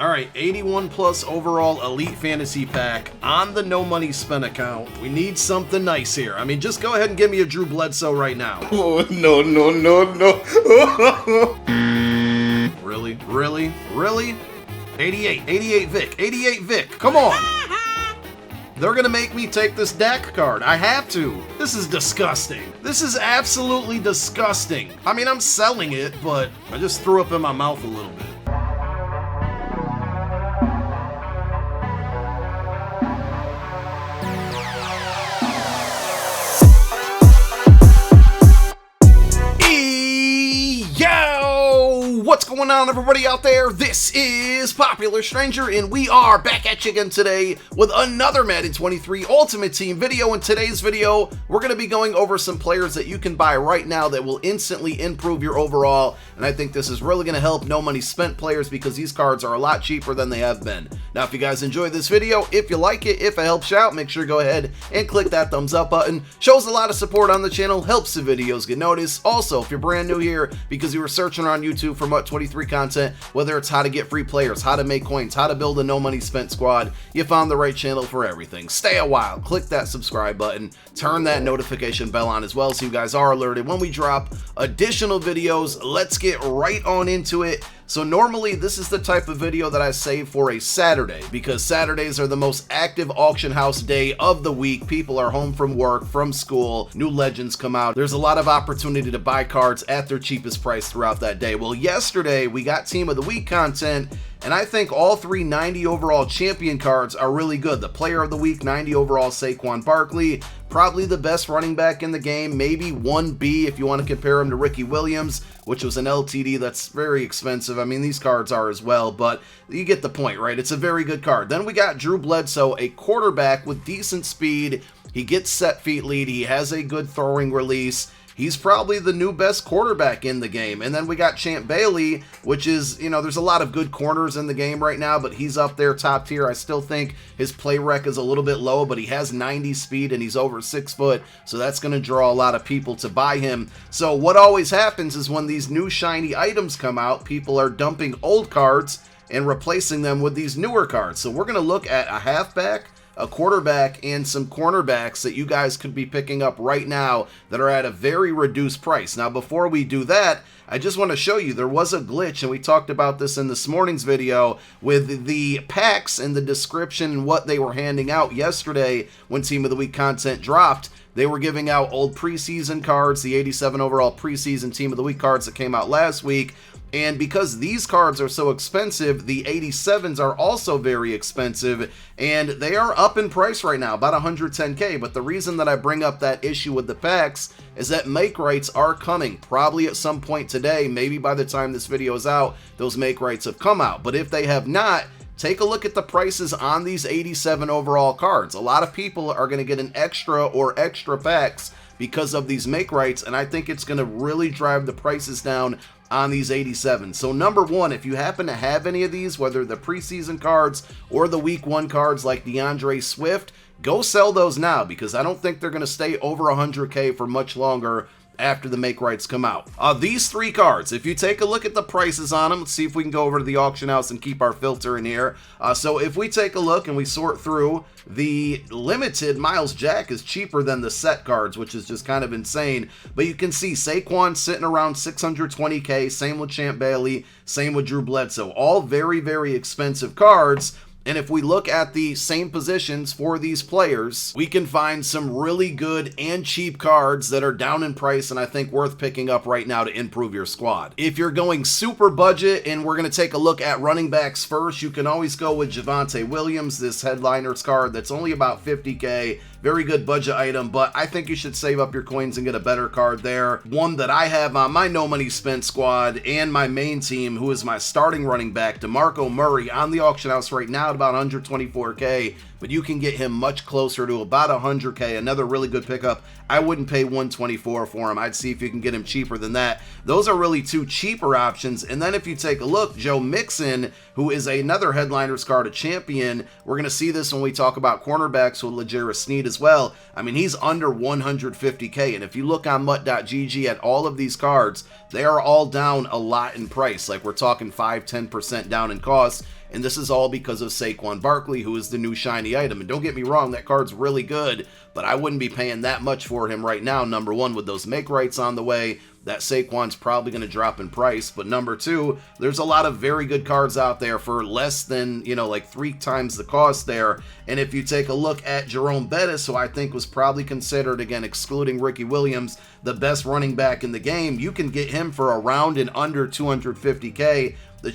All right, 81 plus overall Elite Fantasy Pack on the no money spent account. We need something nice here. I mean, just go ahead and give me a Drew Bledsoe right now. Oh, no. Really? Really? Really? 88 Vic. Come on. They're gonna make me take this deck card. I have to. This is disgusting. This is absolutely disgusting. I mean, I'm selling it, but I just threw up in my mouth a little bit. What's going on, everybody out there? This is Popular Stranger, and we are back at you again today with another Madden 23 Ultimate Team video. In today's video, we're going to be going over some players that you can buy right now that will instantly improve your overall, and I think this is really going to help no money spent players because these cards are a lot cheaper than they have been. Now, if you guys enjoyed this video, if you like it, if it helps you out, make sure to go ahead and click that thumbs up button. Shows a lot of support on the channel, helps the videos get noticed. Also, if you're brand new here because you were searching on YouTube for MUT 23 content, whether it's how to get free players, how to make coins, how to build a no money spent squad, you found the right channel for everything. Stay a while, click that subscribe button, turn that notification bell on as well so you guys are alerted when we drop additional videos. Let's get right on into it. So normally this is the type of video that I save for a Saturday because Saturdays are the most active auction house day of the week. People are home from work, from school, new legends come out. There's a lot of opportunity to buy cards at their cheapest price throughout that day. Well, yesterday we got Team of the Week content, and I think all three 90 overall champion cards are really good. The Player of the Week 90 overall Saquon Barkley, probably the best running back in the game, maybe 1B if you want to compare him to Ricky Williams, which was an LTD that's very expensive. I mean, these cards are as well, but you get the point, right? It's a very good card. Then we got Drew Bledsoe, a quarterback with decent speed. He gets set feet lead. He has a good throwing release. He's probably the new best quarterback in the game. And then we got Champ Bailey, which is, you know, there's a lot of good corners in the game right now, but he's up there top tier. I still think his play rec is a little bit low, but he has 90 speed and he's over 6 foot. So that's going to draw a lot of people to buy him. So what always happens is when these new shiny items come out, people are dumping old cards and replacing them with these newer cards. So we're going to look at a halfback, a quarterback, and some cornerbacks that you guys could be picking up right now that are at a very reduced price. Now, before we do that, I just want to show you there was a glitch, and we talked about this in this morning's video with the packs and the description and what they were handing out yesterday when Team of the Week content dropped. They were giving out old preseason cards, the 87 overall preseason Team of the Week cards that came out last week. And because these cards are so expensive, the 87s are also very expensive, and they are up in price right now, about 110K. But the reason that I bring up that issue with the packs is that make rights are coming, probably at some point today. Maybe by the time this video is out, those make rights have come out. But if they have not, take a look at the prices on these 87 overall cards. A lot of people are going to get an extra or extra packs because of these make rights, and I think it's going to really drive the prices down on these 87. So number one, if you happen to have any of these, whether the preseason cards or the week 1 cards like DeAndre Swift, go sell those now because I don't think they're going to stay over 100K for much longer after the make rights come out. These three cards, if you take a look at the prices on them, let's see if we can go over to the auction house and keep our filter in here. So if we take a look and we sort through, the limited Miles Jack is cheaper than the set cards, which is just kind of insane. But you can see Saquon sitting around 620K, same with Champ Bailey, same with Drew Bledsoe. All very, very expensive cards. And if we look at the same positions for these players, we can find some really good and cheap cards that are down in price and I think worth picking up right now to improve your squad. If you're going super budget, and we're going to take a look at running backs first, you can always go with Javonte Williams, this headliners card that's only about 50K. Very good budget item, but I think you should save up your coins and get a better card there. One that I have on my no money spent squad and my main team, who is my starting running back, DeMarco Murray, on the auction house right now at about 124K, but you can get him much closer to about 100K. Another really good pickup. I wouldn't pay 124 for him. I'd see if you can get him cheaper than that. Those are really two cheaper options. And then if you take a look, Joe Mixon, who is another headliners card, a champion. We're going to see this when we talk about cornerbacks with L'Jarius Sneed as well. I mean, he's under 150K, and if you look on MUT.gg at all of these cards, they are all down a lot in price. Like, we're talking 5-10% down in cost, and this is all because of Saquon Barkley, who is the new shiny item. And don't get me wrong, that card's really good, but I wouldn't be paying that much for him right now. Number one, with those make rights on the way, that Saquon's probably going to drop in price. But number two, there's a lot of very good cards out there for less than, you know, like 3 times the cost there. And if you take a look at Jerome Bettis, who I think was probably considered, again, excluding Ricky Williams, the best running back in the game, you can get him for around and under 250K. The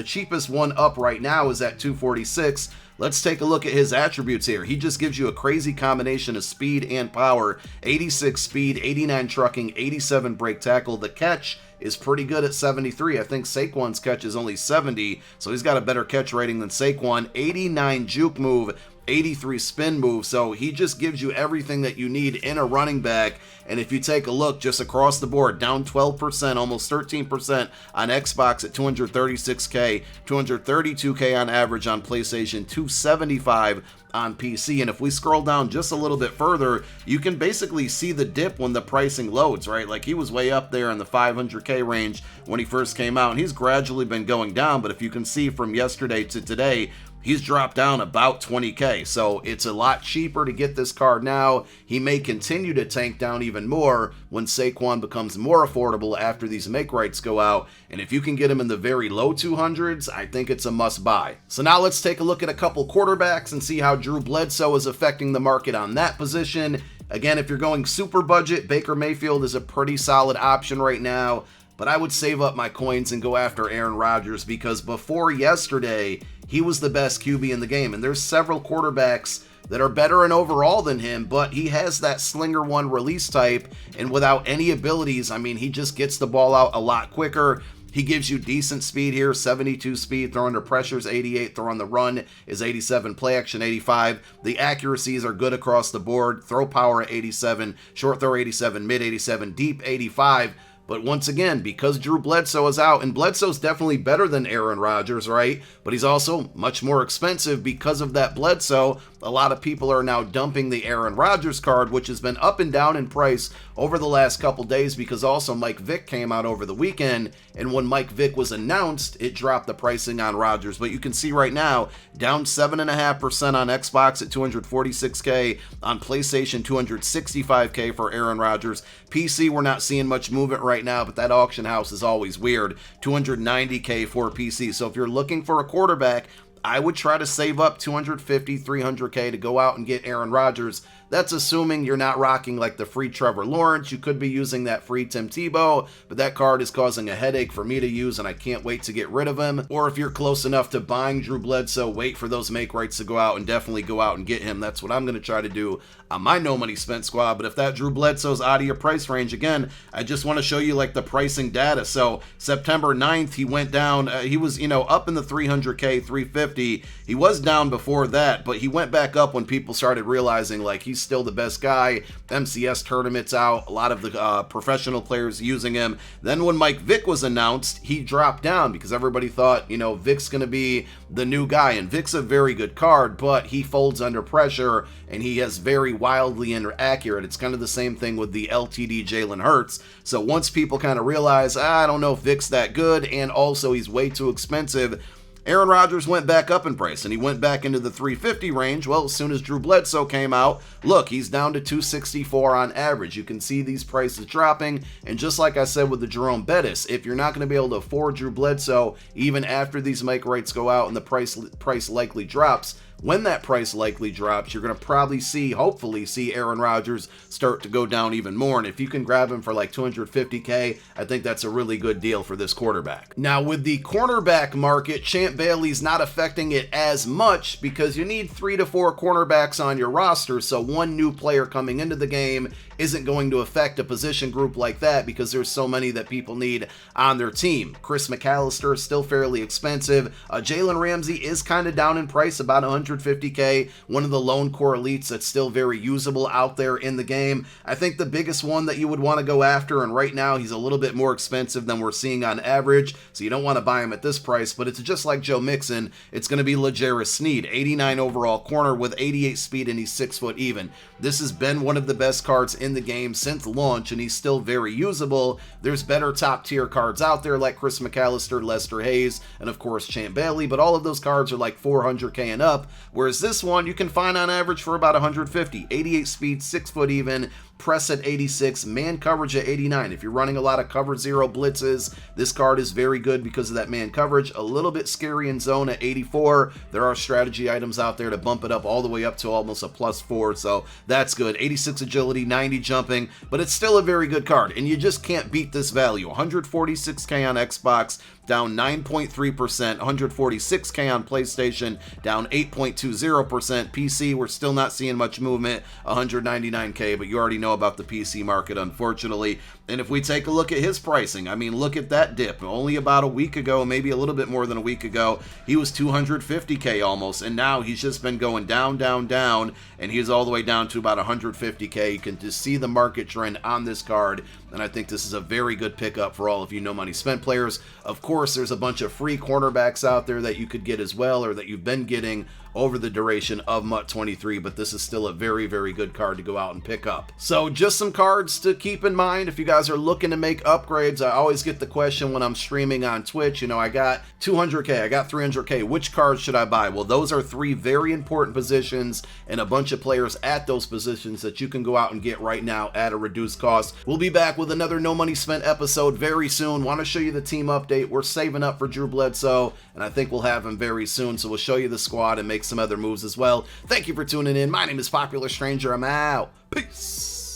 cheapest one up right now is at 246. Let's take a look at his attributes here. He just gives you a crazy combination of speed and power. 86 speed, 89 trucking, 87 break tackle. The catch is pretty good at 73. I think Saquon's catch is only 70, so he's got a better catch rating than Saquon. 89 juke move, 83 spin move, so he just gives you everything that you need in a running back. And if you take a look just across the board, down 12%, almost 13% on Xbox at 236K, 232K on average on PlayStation, 275 on PC. And if we scroll down just a little bit further, you can basically see the dip when the pricing loads, right? Like, he was way up there in the 500K range when he first came out, and he's gradually been going down. But if you can see from yesterday to today, he's dropped down about 20K, so it's a lot cheaper to get this card now. He may continue to tank down even more when Saquon becomes more affordable after these make rights go out, and if you can get him in the very low 200s, I think it's a must buy. So now let's take a look at a couple quarterbacks and see how Drew Bledsoe is affecting the market on that position. Again, if you're going super budget, Baker Mayfield is a pretty solid option right now, but I would save up my coins and go after Aaron Rodgers, because before yesterday, he was the best QB in the game, and there's several quarterbacks that are better in overall than him, but he has that slinger one release type, and without any abilities, I mean, he just gets the ball out a lot quicker. He gives you decent speed here, 72 speed, throw under pressure is 88, throw on the run is 87, play action 85. The accuracies are good across the board, throw power at 87, short throw 87, mid 87, deep 85. But once again, because Drew Bledsoe is out, and Bledsoe's definitely better than Aaron Rodgers, right? But he's also much more expensive because of that Bledsoe. A lot of people are now dumping the Aaron Rodgers card, which has been up and down in price over the last couple days, because also Mike Vick came out over the weekend, and when Mike Vick was announced, it dropped the pricing on Rodgers. But you can see right now, down 7.5% on Xbox at 246K, on PlayStation 265K for Aaron Rodgers. PC, we're not seeing much movement right now, but that auction house is always weird. 290K for PC. So if you're looking for a quarterback, I would try to save up 250, 300K to go out and get Aaron Rodgers. That's assuming you're not rocking like the free Trevor Lawrence. You could be using that free Tim Tebow, but that card is causing a headache for me to use, and I can't wait to get rid of him. Or if you're close enough to buying Drew Bledsoe, wait for those make rights to go out and definitely go out and get him. That's what I'm going to try to do on my no money spent squad. But if that Drew Bledsoe's out of your price range, again, I just want to show you like the pricing data. So September 9th, he went down. He was, up in the 300K, 350. He was down before that, but he went back up when people started realizing like he's still the best guy. MCS tournaments out, a lot of the professional players using him. Then when Mike Vick was announced, he dropped down because everybody thought, Vick's going to be the new guy, and Vick's a very good card, but he folds under pressure and he has very wildly inaccurate. It's kind of the same thing with the LTD Jalen Hurts. So once people kind of realize, I don't know if Vick's that good, and also he's way too expensive, Aaron Rodgers went back up in price, and he went back into the 350 range. Well, as soon as Drew Bledsoe came out, look, he's down to 264 on average. You can see these prices dropping, and just like I said with the Jerome Bettis, if you're not going to be able to afford Drew Bledsoe, even after these make rights go out and the price likely drops, when that price likely drops, you're going to probably hopefully see Aaron Rodgers start to go down even more. And if you can grab him for like 250K, I think that's a really good deal for this quarterback. Now, with the cornerback market, Champ Bailey's not affecting it as much because you need 3 to 4 cornerbacks on your roster. So one new player coming into the game isn't going to affect a position group like that because there's so many that people need on their team. Chris McAllister is still fairly expensive. Jalen Ramsey is kind of down in price, about $100 150k, one of the lone core elites that's still very usable out there in the game. I think the biggest one that you would want to go after, and right now he's a little bit more expensive than we're seeing on average, so you don't want to buy him at this price, but it's just like Joe Mixon. It's going to be L'Jarius Sneed, 89 overall corner with 88 speed, and he's 6 foot even. This has been one of the best cards in the game since launch, and he's still very usable. There's better top tier cards out there like Chris McAllister, Lester Hayes, and of course Champ Bailey, but all of those cards are like 400k and up, whereas this one you can find on average for about 150, 88 speed, 6 foot even, press at 86, man coverage at 89. If you're running a lot of cover zero blitzes, this card is very good because of that man coverage. A little bit scary in zone at 84. There are strategy items out there to bump it up all the way up to almost a +4, so that's good. 86 agility, 90 jumping, but it's still a very good card, and you just can't beat this value. 146k on Xbox, down 9.3%, 146k on PlayStation, down 8.20%. PC, we're still not seeing much movement, 199k, but you already know about the PC market, unfortunately. And if we take a look at his pricing, I mean, look at that dip. Only about a week ago, maybe a little bit more than a week ago, he was 250k almost, and now he's just been going down, down, down, and he's all the way down to about 150k. You can just see the market trend on this card, and I think this is a very good pickup for all of you no money spent players. Of course, there's a bunch of free cornerbacks out there that you could get as well, or that you've been getting over the duration of MUT 23, but this is still a very, very good card to go out and pick up. So just some cards to keep in mind if you guys are looking to make upgrades. I always get the question when I'm streaming on Twitch, you know, I got 200k, I got 300k, which cards should I buy? Well, those are 3 very important positions and a bunch of players at those positions that you can go out and get right now at a reduced cost. We'll be back with another No Money Spent episode very soon. Want to show you the team update. We're saving up for Drew Bledsoe, and I think we'll have him very soon, so we'll show you the squad and make some other moves as well. Thank you for tuning in. My name is Popular Stranger. I'm out. Peace.